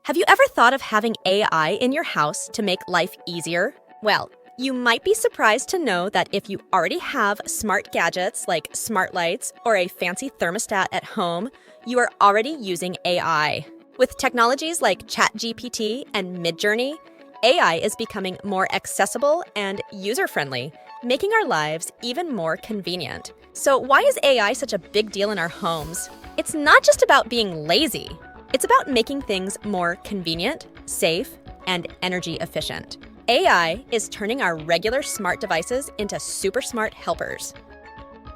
Have you ever thought of having AI in your house to make life easier? Well, you might be surprised to know that if you already have smart gadgets like smart lights or a fancy thermostat at home, you are already using AI. With technologies like ChatGPT and MidJourney, AI is becoming more accessible and user-friendly, making our lives even more convenient. So why is AI such a big deal in our homes? It's not just about being lazy. It's about making things more convenient, safe, and energy efficient. AI is turning our regular smart devices into super smart helpers.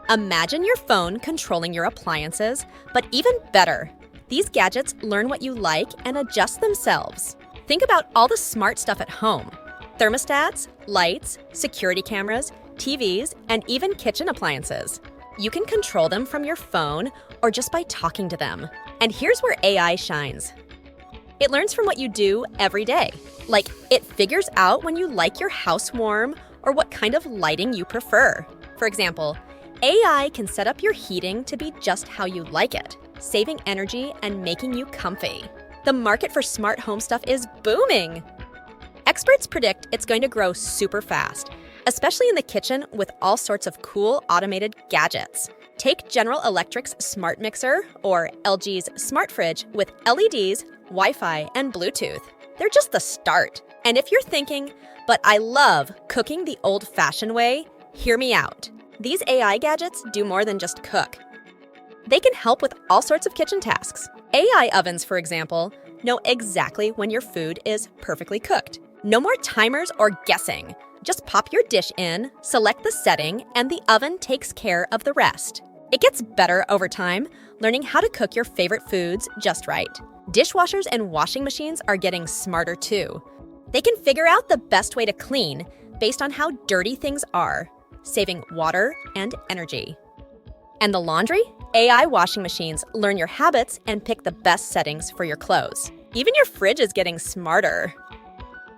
Imagine your phone controlling your appliances, but even better, these gadgets learn what you like and adjust themselves. Think about all the smart stuff at home: thermostats, lights, security cameras, TVs, and even kitchen appliances. You can control them from your phone or just by talking to them. And here's where AI shines. It learns from what you do every day. Like, it figures out when you like your house warm or what kind of lighting you prefer. For example, AI can set up your heating to be just how you like it, saving energy and making you comfy. The market for smart home stuff is booming. Experts predict it's going to grow super fast, especially in the kitchen with all sorts of cool automated gadgets. Take General Electric's smart mixer or LG's smart fridge with LEDs, Wi-Fi, and Bluetooth. They're just the start. And if you're thinking, but I love cooking the old-fashioned way, hear me out. These AI gadgets do more than just cook. They can help with all sorts of kitchen tasks. AI ovens, for example, know exactly when your food is perfectly cooked. No more timers or guessing. Just pop your dish in, select the setting, and the oven takes care of the rest. It gets better over time, learning how to cook your favorite foods just right. Dishwashers and washing machines are getting smarter too. They can figure out the best way to clean based on how dirty things are, saving water and energy. And the laundry? AI washing machines learn your habits and pick the best settings for your clothes. Even your fridge is getting smarter.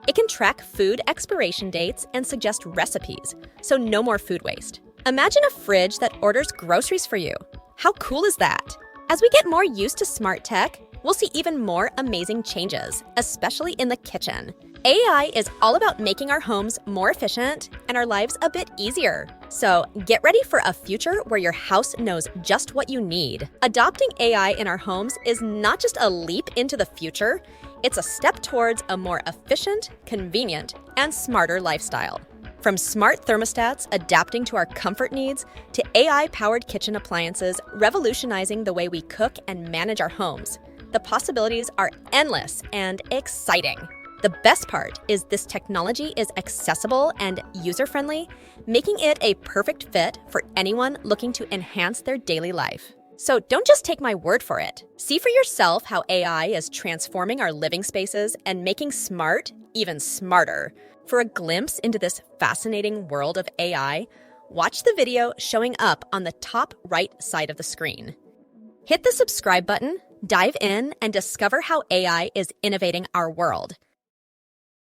It can track food expiration dates and suggest recipes, so no more food waste. Imagine a fridge that orders groceries for you. How cool is that? As we get more used to smart tech, we'll see even more amazing changes, especially in the kitchen. AI is all about making our homes more efficient and our lives a bit easier. So get ready for a future where your house knows just what you need. Adopting AI in our homes is not just a leap into the future, it's a step towards a more efficient, convenient, and smarter lifestyle. From smart thermostats adapting to our comfort needs to AI-powered kitchen appliances revolutionizing the way we cook and manage our homes, the possibilities are endless and exciting. The best part is this technology is accessible and user-friendly, making it a perfect fit for anyone looking to enhance their daily life. So don't just take my word for it. See for yourself how AI is transforming our living spaces and making smart even smarter. For a glimpse into this fascinating world of AI, watch the video showing up on the top right side of the screen. Hit the subscribe button, dive in, and discover how AI is innovating our world.